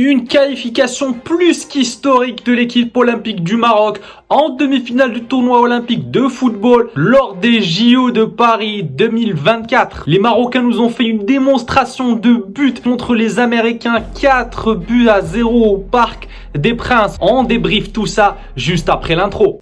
Une qualification plus qu'historique de l'équipe olympique du Maroc en demi-finale du tournoi olympique de football lors des JO de Paris 2024. Les Marocains nous ont fait une démonstration de but contre les Américains, 4-0 au Parc des Princes. On débriefe tout ça juste après l'intro.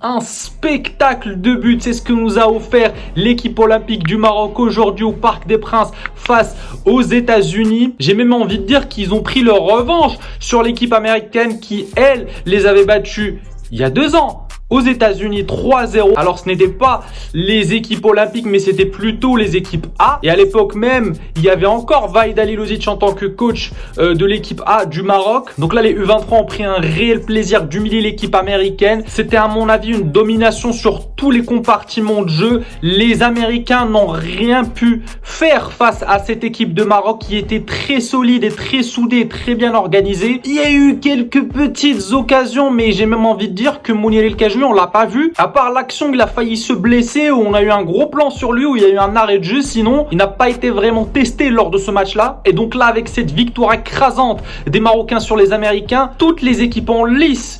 Un spectacle de buts, c'est ce que nous a offert l'équipe olympique du Maroc aujourd'hui au Parc des Princes face aux États-Unis. J'ai même envie de dire qu'ils ont pris leur revanche sur l'équipe américaine qui, elle, les avait battus il y a 2 ans. Aux États-Unis 3-0. Alors ce n'était pas les équipes olympiques, mais c'était plutôt les équipes A. Et à l'époque même, il y avait encore Vahid Halilovic en tant que coach de l'équipe A du Maroc. Donc là, les U23 ont pris un réel plaisir d'humilier l'équipe américaine. C'était à mon avis une domination sur tous les compartiments de jeu. Les Américains n'ont rien pu faire face à cette équipe de Maroc qui était très solide et très soudée, très bien organisée. Il y a eu quelques petites occasions, mais j'ai même envie de dire que Mounir El Kajou, on l'a pas vu, à part l'action où il a failli se blesser, où on a eu un gros plan sur lui, où il y a eu un arrêt de jeu, sinon il n'a pas été vraiment testé lors de ce match-là. Et donc là, avec cette victoire écrasante des Marocains sur les Américains, toutes les équipes en lice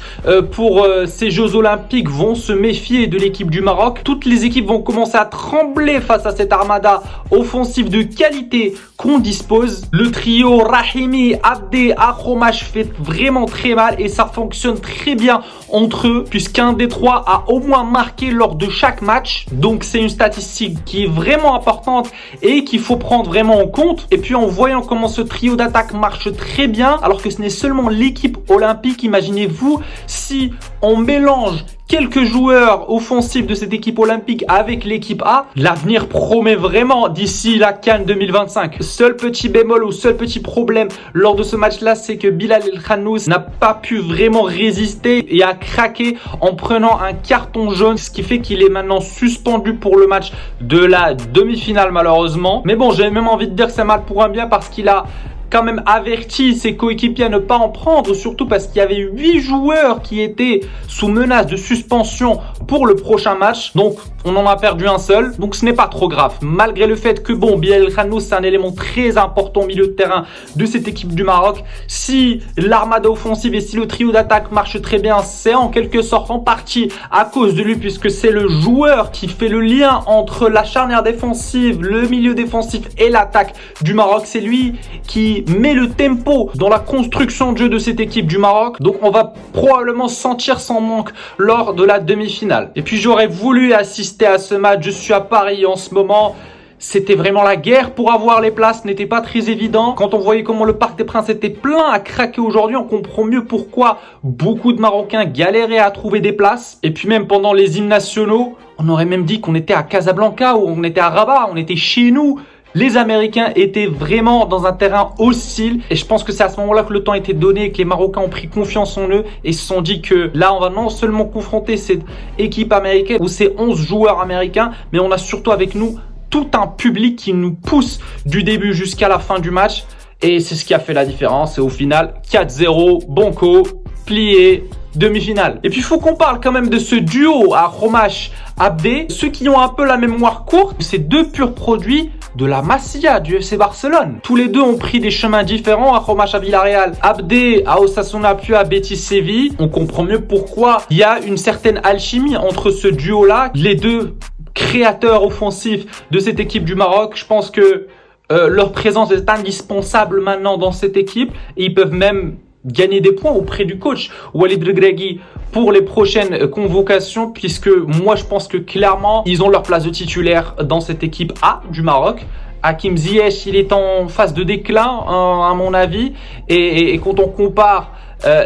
pour ces Jeux Olympiques vont se méfier de l'équipe du Maroc. Toutes les équipes vont commencer à trembler face à cette armada offensive de qualité qu'on dispose. Le trio Rahimi, Abdé, Akromash fait vraiment très mal et ça fonctionne très bien entre eux, puisqu'un des 3 a au moins marqué lors de chaque match. Donc c'est une statistique qui est vraiment importante et qu'il faut prendre vraiment en compte. Et puis en voyant comment ce trio d'attaque marche très bien, alors que ce n'est seulement l'équipe olympique, imaginez-vous si on mélange quelques joueurs offensifs de cette équipe olympique avec l'équipe A, l'avenir promet vraiment d'ici la CAN 2025. Seul petit bémol ou seul petit problème lors de ce match-là, c'est que Bilal El Khannous n'a pas pu vraiment résister et a craqué en prenant un carton jaune, ce qui fait qu'il est maintenant suspendu pour le match de la demi-finale malheureusement. Mais bon, j'ai même envie de dire que c'est mal pour un bien parce qu'il a quand même averti ses coéquipiers à ne pas en prendre, surtout parce qu'il y avait 8 joueurs qui étaient sous menace de suspension pour le prochain match. Donc on en a perdu un seul, donc ce n'est pas trop grave. Malgré le fait que bon, Bilal El Khannous c'est un élément très important au milieu de terrain de cette équipe du Maroc. Si l'armada offensive et si le trio d'attaque marche très bien, c'est en quelque sorte en partie à cause de lui, puisque c'est le joueur qui fait le lien entre la charnière défensive, le milieu défensif et l'attaque du Maroc. C'est lui qui met le tempo dans la construction de jeu de cette équipe du Maroc. Donc on va probablement sentir son manque lors de la demi-finale. Et puis j'aurais voulu assister à ce match. Je suis à Paris en ce moment. C'était vraiment la guerre pour avoir les places, n'était pas très évident. Quand on voyait comment le Parc des Princes était plein à craquer aujourd'hui, on comprend mieux pourquoi beaucoup de Marocains galéraient à trouver des places. Et puis même pendant les hymnes nationaux, on aurait même dit qu'on était à Casablanca ou on était à Rabat, on était chez nous. Les Américains étaient vraiment dans un terrain hostile et je pense que c'est à ce moment-là que le temps a été donné et que les Marocains ont pris confiance en eux et se sont dit que là, on va non seulement confronter cette équipe américaine ou ces 11 joueurs américains, mais on a surtout avec nous tout un public qui nous pousse du début jusqu'à la fin du match et c'est ce qui a fait la différence. Et au final, 4-0, Banco, plié, demi-finale. Et puis il faut qu'on parle quand même de ce duo à Akromash Abdé. Ceux qui ont un peu la mémoire courte, c'est 2 purs produits de la Masia du FC Barcelone. Tous les 2 ont pris des chemins différents. Akromash à Villarreal, Abdé à Osasuna puis à Betis Séville. On comprend mieux pourquoi il y a une certaine alchimie entre ce duo-là. Les 2 créateurs offensifs de cette équipe du Maroc. Je pense que leur présence est indispensable maintenant dans cette équipe et ils peuvent même gagner des points auprès du coach Walid Regragui pour les prochaines convocations, puisque moi je pense que clairement ils ont leur place de titulaire dans cette équipe A du Maroc. Hakim Ziyech, il est en phase de déclin à mon avis et quand on compare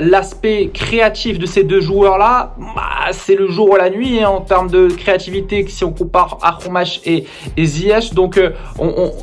l'aspect créatif de ces 2 joueurs-là, c'est le jour ou la nuit en termes de créativité si on compare Akromash et Ziyech. Donc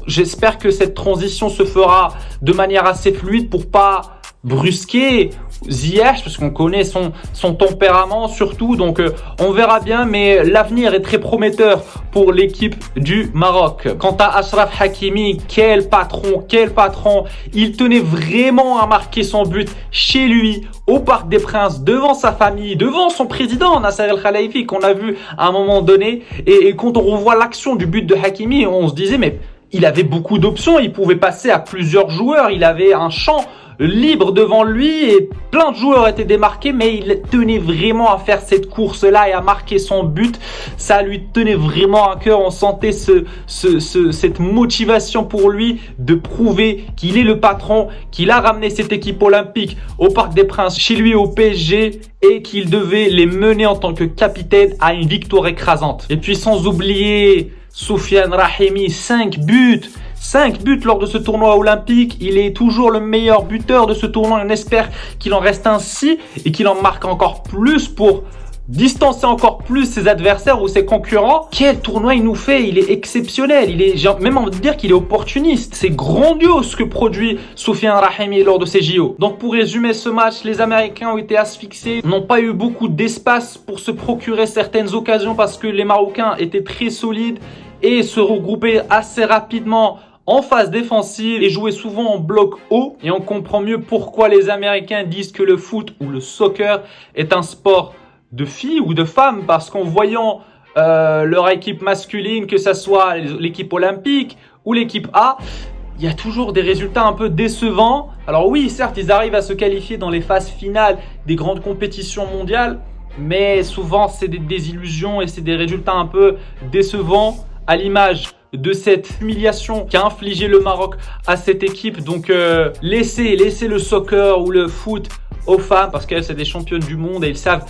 j'espère que cette transition se fera de manière assez fluide pour pas brusquer Ziyech, parce qu'on connaît son tempérament surtout, donc on verra bien, mais l'avenir est très prometteur pour l'équipe du Maroc. Quant à Achraf Hakimi, quel patron, il tenait vraiment à marquer son but chez lui, au Parc des Princes, devant sa famille, devant son président Nasser El Khelaifi, qu'on a vu à un moment donné, et quand on revoit l'action du but de Hakimi, on se disait, mais il avait beaucoup d'options, il pouvait passer à plusieurs joueurs, il avait un champ libre devant lui et plein de joueurs étaient démarqués, mais il tenait vraiment à faire cette course-là et à marquer son but. Ça lui tenait vraiment à cœur. On sentait cette motivation pour lui de prouver qu'il est le patron, qu'il a ramené cette équipe olympique au Parc des Princes, chez lui au PSG, et qu'il devait les mener en tant que capitaine à une victoire écrasante. Et puis sans oublier Soufiane Brahimi, 5 buts lors de ce tournoi olympique. Il est toujours le meilleur buteur de ce tournoi. On espère qu'il en reste ainsi et qu'il en marque encore plus pour distancer encore plus ses adversaires ou ses concurrents. Quel tournoi il nous fait, il est exceptionnel. J'ai même envie de dire qu'il est opportuniste. C'est grandiose ce que produit Soufiane Brahimi lors de ces JO. Donc pour résumer ce match, les Américains ont été asphyxiés, n'ont pas eu beaucoup d'espace pour se procurer certaines occasions parce que les Marocains étaient très solides et se regroupaient assez rapidement en phase défensive et jouaient souvent en bloc haut. Et on comprend mieux pourquoi les Américains disent que le foot ou le soccer est un sport de filles ou de femmes, parce qu'en voyant leur équipe masculine, que ce soit l'équipe olympique ou l'équipe A, il y a toujours des résultats un peu décevants. Alors oui, certes, ils arrivent à se qualifier dans les phases finales des grandes compétitions mondiales, mais souvent c'est des désillusions et c'est des résultats un peu décevants, à l'image de cette humiliation qu'a infligé le Maroc à cette équipe. Donc laissez le soccer ou le foot aux femmes, parce qu'elles c'est des championnes du monde et ils savent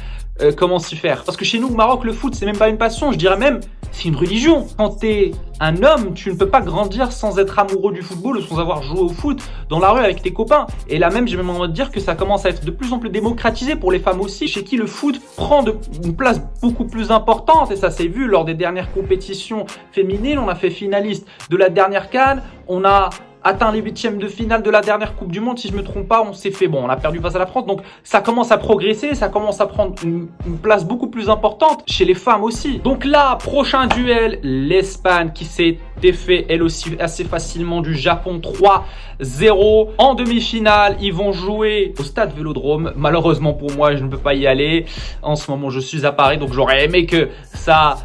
comment s'y faire. Parce que chez nous au Maroc, le foot c'est même pas une passion, je dirais même c'est une religion. Quand t'es un homme, tu ne peux pas grandir sans être amoureux du football ou sans avoir joué au foot dans la rue avec tes copains. Et là même, j'ai même envie de dire que ça commence à être de plus en plus démocratisé pour les femmes aussi, chez qui le foot prend une place beaucoup plus importante. Et ça s'est vu lors des dernières compétitions féminines. On a fait finaliste de la dernière CAN, on a atteint les 8e de finale de la dernière Coupe du Monde, si je me trompe pas, on a perdu face à la France, donc ça commence à progresser, ça commence à prendre une place beaucoup plus importante chez les femmes aussi. Donc là, prochain duel, l'Espagne qui s'est défait elle aussi assez facilement du Japon 3-0 en demi-finale. Ils vont jouer au stade Vélodrome. Malheureusement pour moi, je ne peux pas y aller. En ce moment, je suis à Paris, donc j'aurais aimé que ça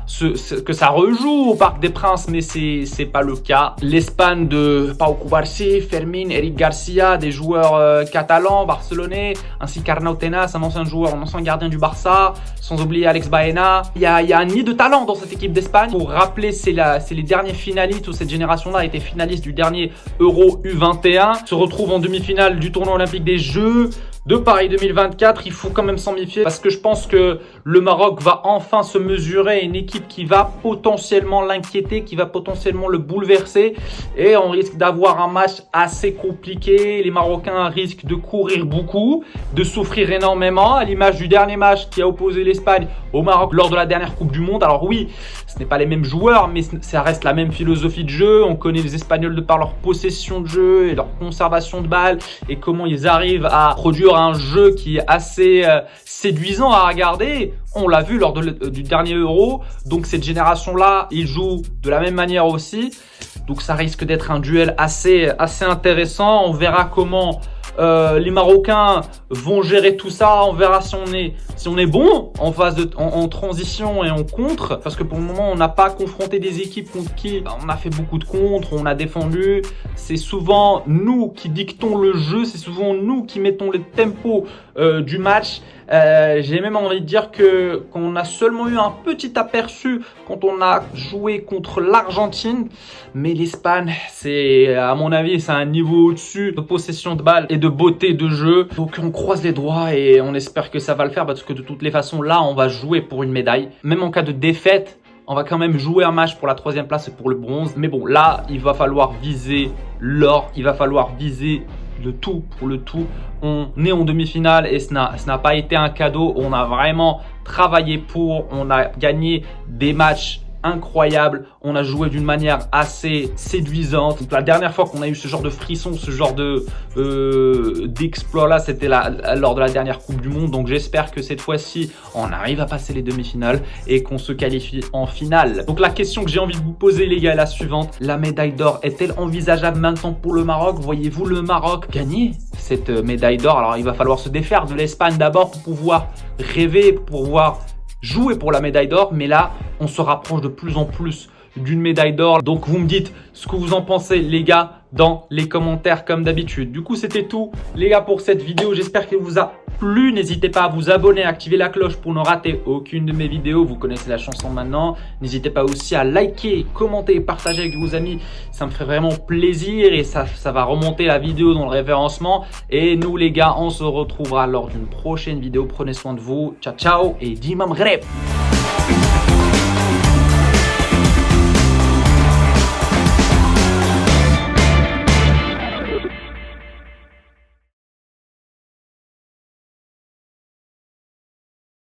rejoue au Parc des Princes, mais c'est pas le cas. L'Espagne de Pau Cubarsí, Fermín, Eric Garcia, des joueurs catalans, barcelonais, ainsi qu'Arnau Tenas, un ancien gardien du Barça, sans oublier Alex Baena. Il y a un nid de talent dans cette équipe d'Espagne. Pour rappeler, c'est les derniers finalistes, où cette génération-là a été finaliste du dernier Euro U21, se retrouve en demi-finale du tournoi olympique des Jeux de Paris 2024. Il faut quand même s'en méfier, parce que je pense que le Maroc va enfin se mesurer à une équipe qui va potentiellement l'inquiéter, qui va potentiellement le bouleverser, et on risque d'avoir un match assez compliqué. Les Marocains risquent de courir beaucoup, de souffrir énormément, à l'image du dernier match qui a opposé l'Espagne au Maroc lors de la dernière Coupe du Monde. Alors oui, ce n'est pas les mêmes joueurs, mais ça reste la même philosophie de jeu. On connaît les Espagnols de par leur possession de jeu et leur conservation de balles, et comment ils arrivent à produire un jeu qui est assez séduisant à regarder. On l'a vu lors du dernier Euro. Donc cette génération-là, ils jouent de la même manière aussi. Donc ça risque d'être un duel assez intéressant. On verra comment les Marocains vont gérer tout ça. On verra si on est bon en phase en transition et en contre, parce que pour le moment on n'a pas confronté des équipes contre qui on a fait beaucoup de contre, on a défendu. C'est souvent nous qui dictons le jeu, c'est souvent nous qui mettons le tempo du match. J'ai même envie de dire qu'on a seulement eu un petit aperçu quand on a joué contre l'Argentine, mais l'Espagne, à mon avis, c'est un niveau au-dessus de possession de balle et de beauté de jeu. Donc on croise les doigts et on espère que ça va le faire, parce que de toutes les façons, là, on va jouer pour une médaille. Même en cas de défaite, on va quand même jouer un match pour la 3e place et pour le bronze. Mais bon, là, il va falloir viser l'or, il va falloir viser le tout pour le tout. On est en demi-finale et ce n'a pas été un cadeau. On a vraiment travaillé on a gagné des matchs incroyable. On a joué d'une manière assez séduisante. Donc, la dernière fois qu'on a eu ce genre de frisson, ce genre d'exploit là, c'était lors de la dernière Coupe du Monde. Donc j'espère que cette fois-ci, on arrive à passer les demi-finales et qu'on se qualifie en finale. Donc la question que j'ai envie de vous poser les gars est la suivante. La médaille d'or est-elle envisageable maintenant pour le Maroc? Voyez-vous le Maroc gagner cette médaille d'or? Alors il va falloir se défaire de l'Espagne d'abord pour pouvoir rêver, pour pouvoir jouer pour la médaille d'or. Mais là, on se rapproche de plus en plus d'une médaille d'or. Donc vous me dites ce que vous en pensez les gars dans les commentaires comme d'habitude. Du coup c'était tout les gars pour cette vidéo. J'espère qu'elle vous a plu. N'hésitez pas à vous abonner, à activer la cloche pour ne rater aucune de mes vidéos. Vous connaissez la chanson maintenant. N'hésitez pas aussi à liker, commenter, partager avec vos amis. Ça me ferait vraiment plaisir et ça va remonter la vidéo dans le référencement. Et nous les gars, on se retrouvera lors d'une prochaine vidéo. Prenez soin de vous. Ciao ciao et Dima Maghreb.